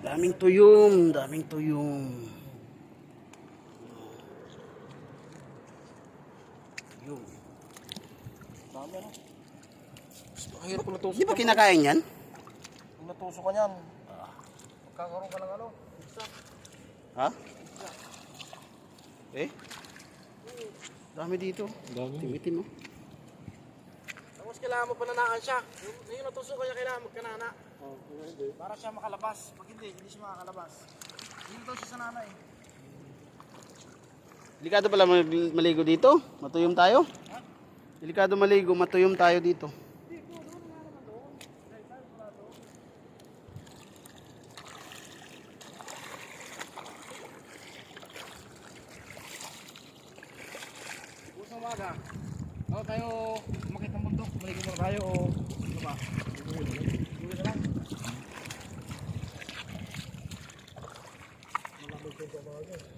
Daming tuyong, daming tuyong. Tuyong. Dami ano. Mahirap kung natusok Di ba kinakain yan? Kung natusok ka niyan. Magkakaroon ka ng ano. Isa. Ha? Eh? Dami dito. Dami. Timitim mo. Tapos kailangan mo pananaan siya. Yung natusok ka niya kailangan magkanana. Para siya makalabas. Pag hindi siya makakalabas. Hindi daw siya sa nana eh. Delikado pala maligo dito. Matuyom tayo. Delikado maligo, matuyom tayo dito. Bukas ng umaga. Ako tayo umakit ng bundok. Maligo muna tayo o ano ba? Uwi na lang. Malabog ko sa mga